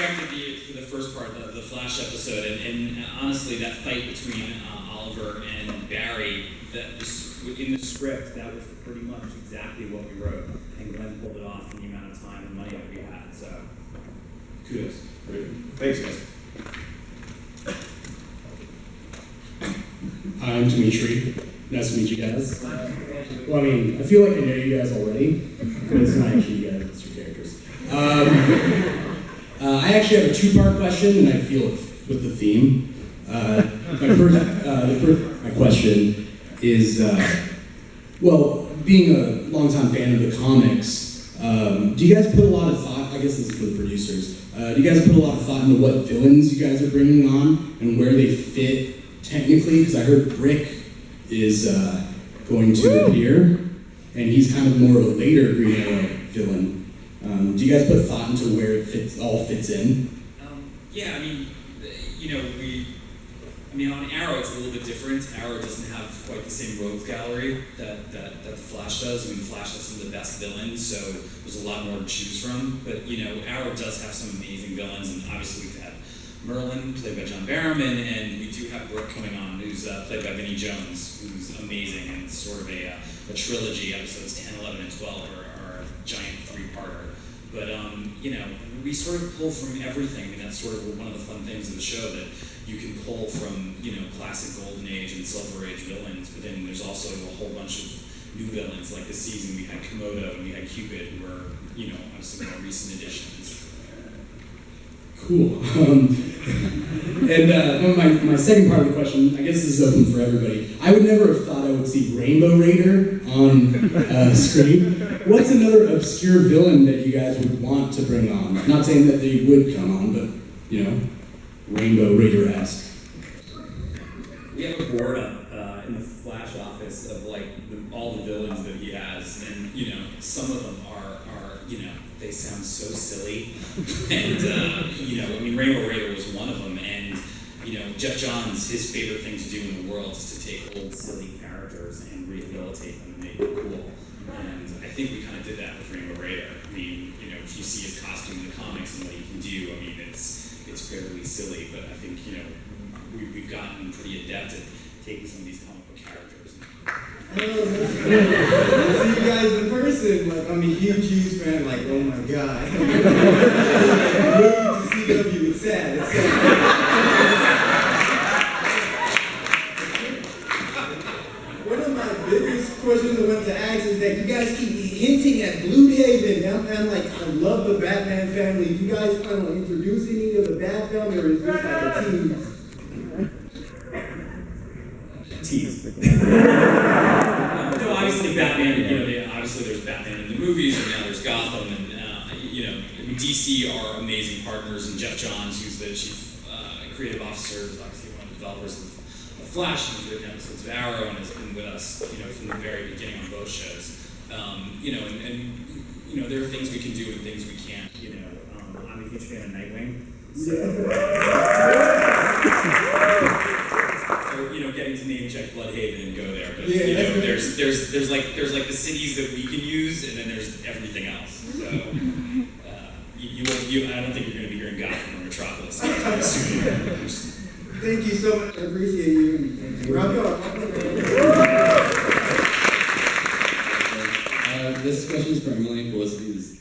directed for the first part, the Flash episode, and honestly, that fight between Oliver and Barry, that was in the script, that was pretty much exactly what we wrote, and Glenn pulled it off in the amount of time and money that we had. So, kudos. Great. Thanks, guys. Hi, I'm Dimitri. Nice to meet you guys. Well, I mean, I feel like I know you guys already, but it's not actually you guys, it's your characters. I actually have a two-part question, and I feel with the theme. My question is, well, being a longtime fan of the comics, do you guys put a lot of thought, I guess this is for the producers, do you guys put a lot of thought into what villains you guys are bringing on and where they fit technically? Because I heard Brick is going to appear, and he's kind of more of a later Green Arrow villain. Do you guys put thought into where it all fits in? Yeah, I mean, on Arrow it's a little bit different. Arrow doesn't have quite the same rogues gallery that the Flash does. I mean, the Flash has some of the best villains, so there's a lot more to choose from. But Arrow does have some amazing villains, and obviously we've had Merlin, played by John Barrowman, and we do have Brooke coming on, who's played by Vinnie Jones, who's amazing, and it's sort of a trilogy. Episodes 10, 11, and 12 are a giant three-parter. But, we sort of pull from everything. I mean, that's sort of one of the fun things of the show, that you can pull from, classic Golden Age and Silver Age villains, but then there's also a whole bunch of new villains. Like this season, we had Komodo and we had Cupid, who were, obviously more recent additions. Cool. And my second part of the question, I guess this is open for everybody. I would never have thought I would see Rainbow Raider on screen. What's another obscure villain that you guys would want to bring on? Not saying that they would come on, but, Rainbow Raider-esque. We have a board up in the Flash office of all the villains that he has, and some of them are they sound so silly, and Rainbow Raider was one of them, and Jeff Johns, his favorite thing to do in the world is to take old silly characters and rehabilitate them and make them cool, and I think we kind of did that with Rainbow Raider. I mean, if you see his costume in the comics and what he can do, I mean, it's fairly silly, but I think we've gotten pretty adept at taking some of these comic book characters. I see you guys in person. I'm a huge fan. Oh my god. Moving to CW, it's sad. One of my biggest questions I want to ask is that you guys keep hinting at Gloomhaven. I love the Batman family. Do you guys plan on introducing any of the Bat family, or is this like a tease? No, obviously Batman, obviously there's Batman in the movies, and now there's Gotham, and DC are amazing partners, and Jeff Johns, who's the chief creative officer, is obviously one of the developers of Flash, and he's written episodes of Arrow, and has been with us, from the very beginning on both shows. There are things we can do and things we can't. I'm a huge fan of Nightwing. So, getting to name check Bloodhaven and go there, but there's the cities that we can use, and then there's everything else. So I don't think you're going to be hearing Gotham or Metropolis. Thank you so much. I appreciate you. Rock on. This question is for Emily. Felicity is